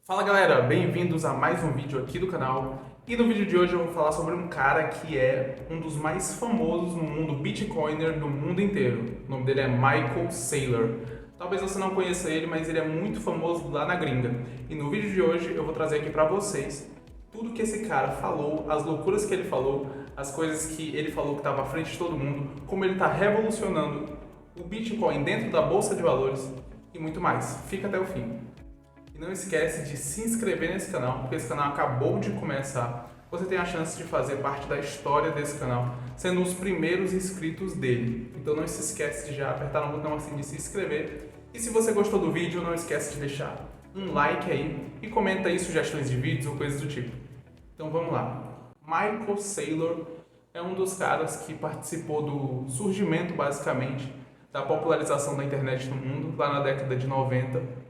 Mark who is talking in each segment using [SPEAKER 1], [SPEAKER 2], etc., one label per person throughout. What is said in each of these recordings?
[SPEAKER 1] Fala galera, bem-vindos a mais um vídeo aqui do canal. E no vídeo de hoje eu vou falar sobre um cara que é um dos mais famosos no mundo Bitcoiner do mundo inteiro. O nome dele é Michael Saylor. Talvez você não conheça ele, mas ele é muito famoso lá na gringa. E no vídeo de hoje eu vou trazer aqui pra vocês tudo que esse cara falou, as loucuras que ele falou, as coisas que ele falou que estava à frente de todo mundo, como ele está revolucionando o Bitcoin dentro da bolsa de valores e muito mais. Fica até o fim. E não esquece de se inscrever nesse canal, porque esse canal acabou de começar. Você tem a chance de fazer parte da história desse canal, sendo os primeiros inscritos dele. Então não se esquece de já apertar no botão assim de se inscrever. E se você gostou do vídeo, não esquece de deixar um like aí e comenta aí sugestões de vídeos ou coisas do tipo. Então vamos lá. Michael Saylor é um dos caras que participou do surgimento, basicamente, da popularização da internet no mundo, lá na década de 90.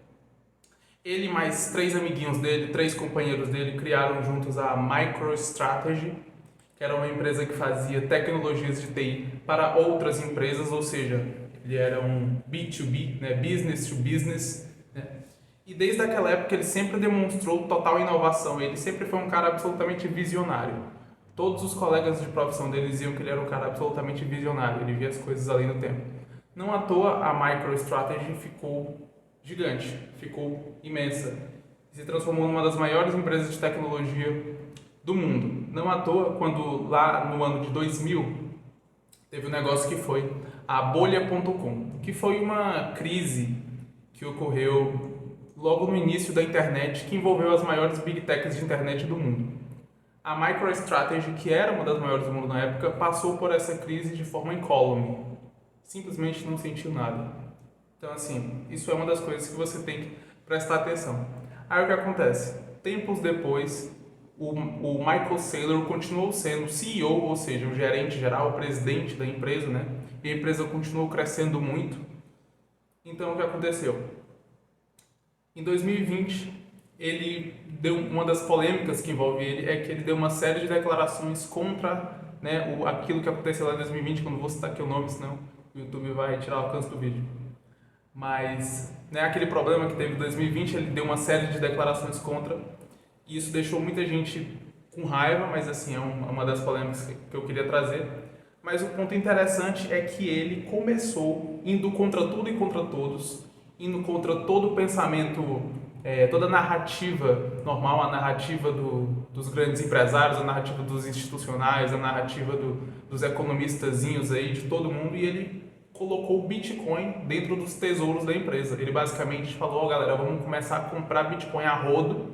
[SPEAKER 1] Ele e mais três amiguinhos dele, três companheiros dele, criaram juntos a MicroStrategy, que era uma empresa que fazia tecnologias de TI para outras empresas, ou seja, ele era um B2B, né, business to business, né? E desde aquela época ele sempre demonstrou total inovação, ele sempre foi um cara absolutamente visionário. Todos os colegas de profissão dele diziam que ele era um cara absolutamente visionário, ele via as coisas além do tempo. Não à toa a MicroStrategy ficou gigante, ficou imensa e se transformou numa das maiores empresas de tecnologia do mundo. Não à toa, quando lá no ano de 2000 teve um negócio que foi a bolha.com, que foi uma crise que ocorreu logo no início da internet, que envolveu as maiores big techs de internet do mundo. A MicroStrategy, que era uma das maiores do mundo na época, passou por essa crise de forma incólume. Simplesmente não sentiu nada. Então, assim, isso é uma das coisas que você tem que prestar atenção. Aí o que acontece? Tempos depois, o Michael Saylor continuou sendo CEO, ou seja, o gerente geral, o presidente da empresa, né? E a empresa continuou crescendo muito. Então, o que aconteceu? Em 2020, ele deu uma das polêmicas que envolve ele é que ele deu uma série de declarações contra, né, aquilo que aconteceu lá em 2020, quando vou citar aqui o nome, senão o YouTube vai tirar o alcance do vídeo. Mas, né, aquele problema que teve em 2020, ele deu uma série de declarações contra, e isso deixou muita gente com raiva, mas assim, é uma das polêmicas que eu queria trazer. Mas o ponto interessante é que ele começou indo contra tudo e contra todos, indo contra todo o pensamento, toda a narrativa normal, a narrativa dos grandes empresários, a narrativa dos institucionais, a narrativa dos economistazinhos aí, de todo mundo, e ele colocou o Bitcoin dentro dos tesouros da empresa. Ele basicamente falou, galera, vamos começar a comprar Bitcoin a rodo,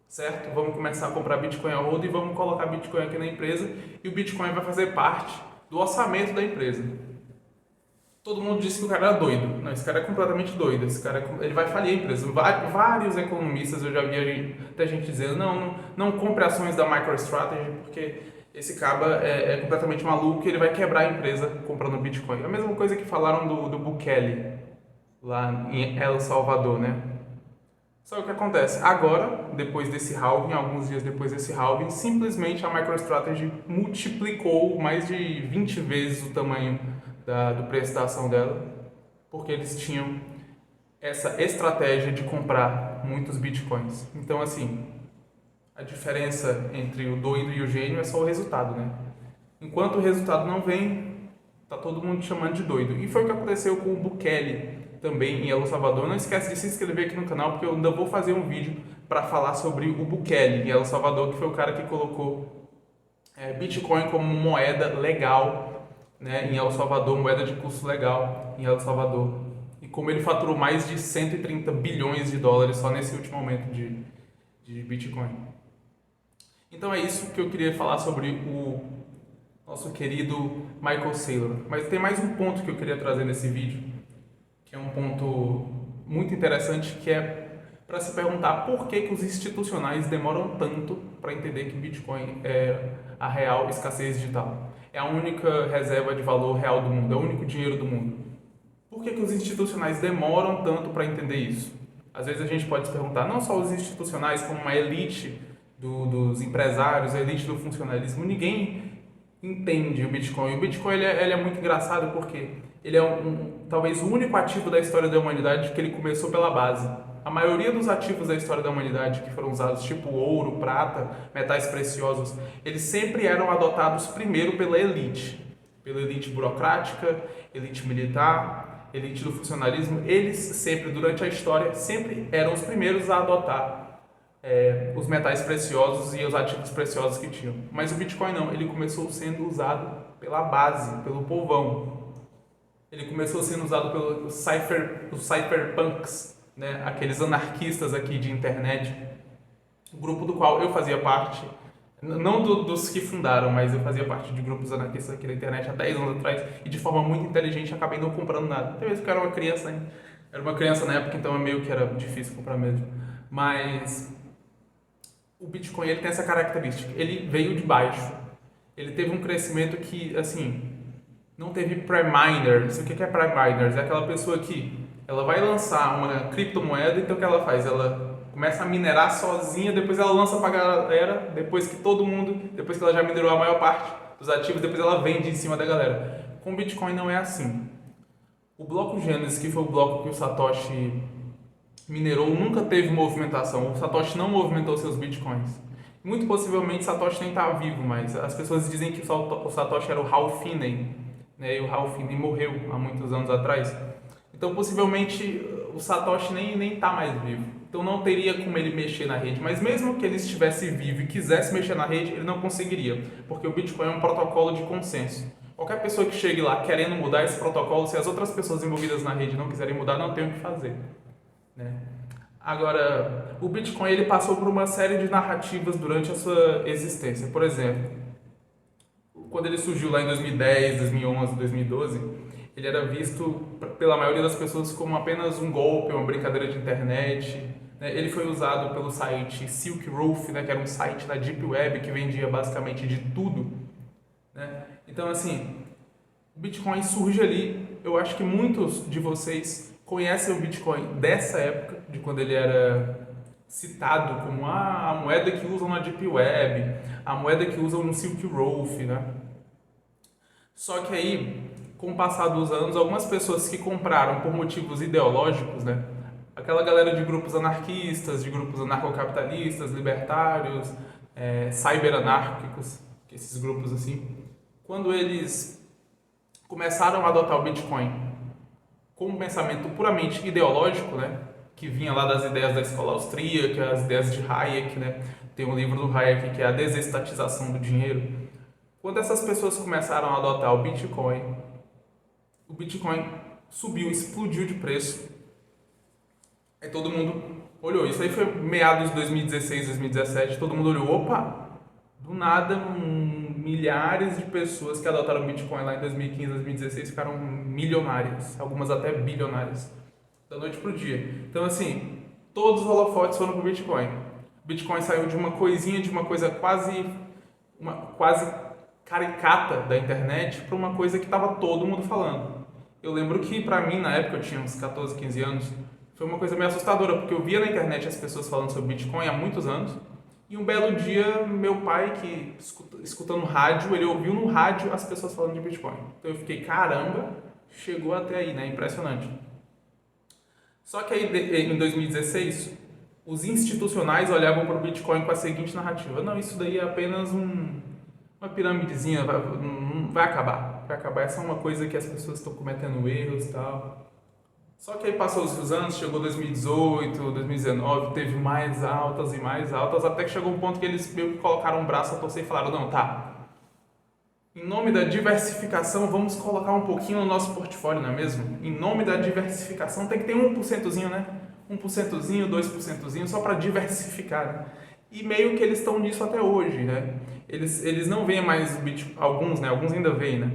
[SPEAKER 1] certo? Vamos começar a comprar Bitcoin a rodo e vamos colocar Bitcoin aqui na empresa e o Bitcoin vai fazer parte do orçamento da empresa. Todo mundo disse que o cara era doido. Não, esse cara é completamente doido. Esse cara ele vai falir a empresa. Vários economistas eu já vi até gente dizendo, não compre ações da MicroStrategy porque esse caba é completamente maluco e ele vai quebrar a empresa comprando Bitcoin. É a mesma coisa que falaram do Bukele lá em El Salvador, né? Só que o que acontece? Agora, depois desse halving, alguns dias depois desse halving, simplesmente a MicroStrategy multiplicou mais de 20 vezes o tamanho do preço da ação dela, porque eles tinham essa estratégia de comprar muitos bitcoins. Então, assim, a diferença entre o doido e o gênio é só o resultado, né? Enquanto o resultado não vem, tá todo mundo chamando de doido. E foi o que aconteceu com o Bukele também em El Salvador. Não esquece de se inscrever aqui no canal, porque eu ainda vou fazer um vídeo para falar sobre o Bukele em El Salvador, que foi o cara que colocou Bitcoin como moeda legal, né, em El Salvador, moeda de curso legal em El Salvador. E como ele faturou mais de 130 bilhões de dólares só nesse último aumento de Bitcoin. Então é isso que eu queria falar sobre o nosso querido Michael Saylor. Mas tem mais um ponto que eu queria trazer nesse vídeo, que é um ponto muito interessante, que é para se perguntar por que os institucionais demoram tanto para entender que Bitcoin é a real escassez digital. É a única reserva de valor real do mundo, é o único dinheiro do mundo. Por que os institucionais demoram tanto para entender isso? Às vezes a gente pode se perguntar, não só os institucionais, como uma elite dos empresários, a elite do funcionalismo, ninguém entende o Bitcoin. O Bitcoin ele é muito engraçado porque ele é talvez o único ativo da história da humanidade que ele começou pela base. A maioria dos ativos da história da humanidade que foram usados, tipo ouro, prata, metais preciosos, eles sempre eram adotados primeiro pela elite burocrática, elite militar, elite do funcionalismo. Eles sempre, durante a história, sempre eram os primeiros a adotar os metais preciosos e os ativos preciosos que tinham. Mas o Bitcoin não, ele começou sendo usado pela base, pelo povão. Ele começou sendo usado pelos cypherpunks, né? Aqueles anarquistas aqui de internet, o grupo do qual eu fazia parte, não dos que fundaram, mas eu fazia parte de grupos anarquistas aqui na internet há 10 anos atrás, e de forma muito inteligente acabei não comprando nada. Talvez porque eu era uma criança, hein? Era uma criança na época, então é meio que era difícil comprar mesmo. Mas o Bitcoin, ele tem essa característica, ele veio de baixo. Ele teve um crescimento que, assim, não teve pre-miners. O que é pre-miners? É aquela pessoa que ela vai lançar uma criptomoeda, então o que ela faz? Ela começa a minerar sozinha, depois ela lança para a galera, depois que ela já minerou a maior parte dos ativos, depois ela vende em cima da galera. Com o Bitcoin não é assim. O bloco Gênesis, que foi o bloco que o Satoshi minerou, nunca teve movimentação. O Satoshi não movimentou seus Bitcoins. Muito possivelmente Satoshi nem está vivo, mas as pessoas dizem que o Satoshi era o Hal Finney, né? E o Hal Finney morreu há muitos anos atrás. Então, possivelmente, o Satoshi nem está mais vivo. Então, não teria como ele mexer na rede. Mas mesmo que ele estivesse vivo e quisesse mexer na rede, ele não conseguiria, porque o Bitcoin é um protocolo de consenso. Qualquer pessoa que chegue lá querendo mudar esse protocolo, se as outras pessoas envolvidas na rede não quiserem mudar, não tem o que fazer, né? Agora, o Bitcoin ele passou por uma série de narrativas durante a sua existência. Por exemplo, quando ele surgiu lá em 2010, 2011, 2012, ele era visto pela maioria das pessoas como apenas um golpe, uma brincadeira de internet, né? Ele foi usado pelo site Silk Road, né, que era um site da Deep Web que vendia basicamente de tudo, né? Então, assim, o Bitcoin surge ali. Eu acho que muitos de vocês conhecem o Bitcoin dessa época, de quando ele era citado como a moeda que usam na Deep Web, a moeda que usam no Silk Road, né? Só que aí, com o passar dos anos, algumas pessoas que compraram por motivos ideológicos, né? Aquela galera de grupos anarquistas, de grupos anarcocapitalistas, libertários, cyberanárquicos, esses grupos assim, quando eles começaram a adotar o Bitcoin com um pensamento puramente ideológico, né? Que vinha lá das ideias da escola austríaca, as ideias de Hayek, né? Tem um livro do Hayek que é a desestatização do dinheiro. Quando essas pessoas começaram a adotar o Bitcoin subiu, explodiu de preço. Aí todo mundo olhou. Isso aí foi meados de 2016, 2017. Todo mundo olhou, opa, do nada, milhares de pessoas que adotaram o Bitcoin lá em 2015, 2016 ficaram milionárias, algumas até bilionárias, da noite pro dia. Então, assim, todos os holofotes foram pro Bitcoin. O Bitcoin saiu de uma coisinha, de uma coisa quase caricata da internet para uma coisa que estava todo mundo falando. Eu lembro que para mim, na época, eu tinha uns 14, 15 anos, foi uma coisa meio assustadora, porque eu via na internet as pessoas falando sobre Bitcoin há muitos anos, e um belo dia, meu pai, que escutando rádio, ele ouviu no rádio as pessoas falando de Bitcoin. Então eu fiquei, caramba, chegou até aí, né? Impressionante. Só que aí, em 2016, os institucionais olhavam para o Bitcoin com a seguinte narrativa: não, isso daí é apenas uma piramidezinha, vai acabar. Vai acabar, essa é uma coisa que as pessoas estão cometendo erros e tal. Só que aí passou os anos, chegou 2018, 2019, teve mais altas e mais altas, até que chegou um ponto que eles meio que colocaram um braço a torcer e falaram: não, tá, em nome da diversificação, vamos colocar um pouquinho no nosso portfólio, não é mesmo? Em nome da diversificação, tem que ter 1%zinho, né? 1%zinho, 2%zinho, só para diversificar, né? E meio que eles estão nisso até hoje, né? Eles não veem mais o Bitcoin, alguns, né? Alguns ainda veem, né?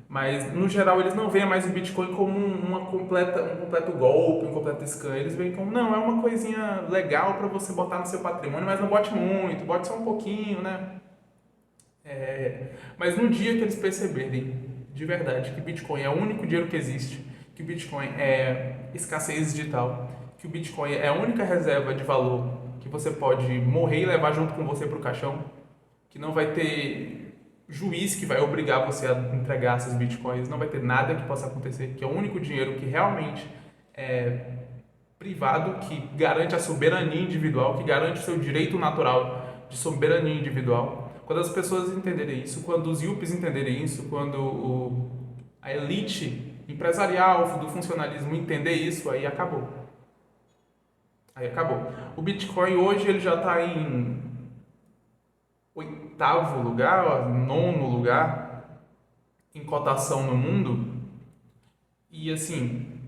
[SPEAKER 1] Mas, no geral, eles não veem mais o Bitcoin como um completo golpe, um completo scam. Eles veem como, não, é uma coisinha legal para você botar no seu patrimônio, mas não bote muito, bote só um pouquinho, né? Mas no dia que eles perceberem, de verdade, que Bitcoin é o único dinheiro que existe, que o Bitcoin é escassez digital, que o Bitcoin é a única reserva de valor que você pode morrer e levar junto com você para o caixão, que não vai ter juiz que vai obrigar você a entregar esses bitcoins, não vai ter nada que possa acontecer, que é o único dinheiro que realmente privado que garante a soberania individual, que garante o seu direito natural de soberania individual. Quando as pessoas entenderem isso, quando os IUPs entenderem isso, quando a elite empresarial do funcionalismo entender isso, aí acabou. Aí acabou. O Bitcoin hoje ele já está em oitavo lugar, nono lugar em cotação no mundo. E assim,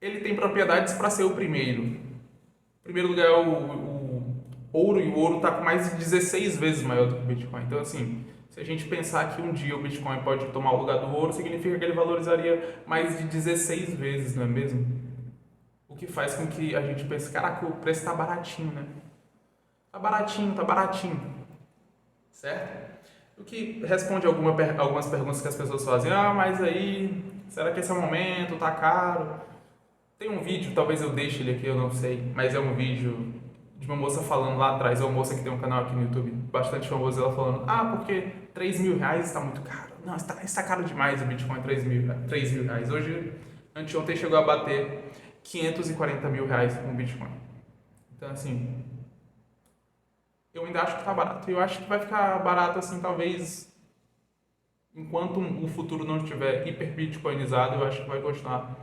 [SPEAKER 1] ele tem propriedades para ser o primeiro. Em primeiro lugar é o ouro, e o ouro está com mais de 16 vezes maior do que o Bitcoin. Então, assim, se a gente pensar que um dia o Bitcoin pode tomar o lugar do ouro, significa que ele valorizaria mais de 16 vezes, não é mesmo? O que faz com que a gente pense, caraca, o preço está baratinho, né? Tá baratinho, tá baratinho. Certo? O que responde algumas perguntas que as pessoas fazem. Ah, mas aí, será que esse é o momento? Tá caro? Tem um vídeo, talvez eu deixe ele aqui, eu não sei, mas é um vídeo de uma moça falando lá atrás, é uma moça que tem um canal aqui no YouTube bastante famoso, ela falando, ah, porque 3 mil reais está muito caro. Não, está caro demais o Bitcoin, 3 mil reais. Hoje, anteontem chegou a bater 540 mil reais com o Bitcoin. Então, assim, eu ainda acho que tá barato. Eu acho que vai ficar barato, assim, talvez, enquanto o futuro não estiver hiper bitcoinizado, eu acho que vai continuar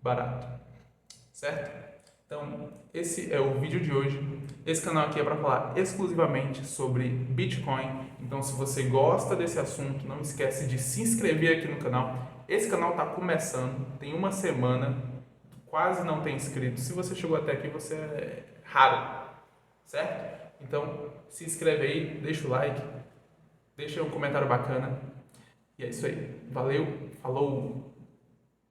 [SPEAKER 1] barato. Certo? Então, esse é o vídeo de hoje. Esse canal aqui é para falar exclusivamente sobre Bitcoin. Então, se você gosta desse assunto, não esquece de se inscrever aqui no canal. Esse canal está começando, tem uma semana, quase não tem inscritos. Se você chegou até aqui, você é raro, certo? Então, se inscreve aí, deixa o like, deixa um comentário bacana. E é isso aí. Valeu, falou!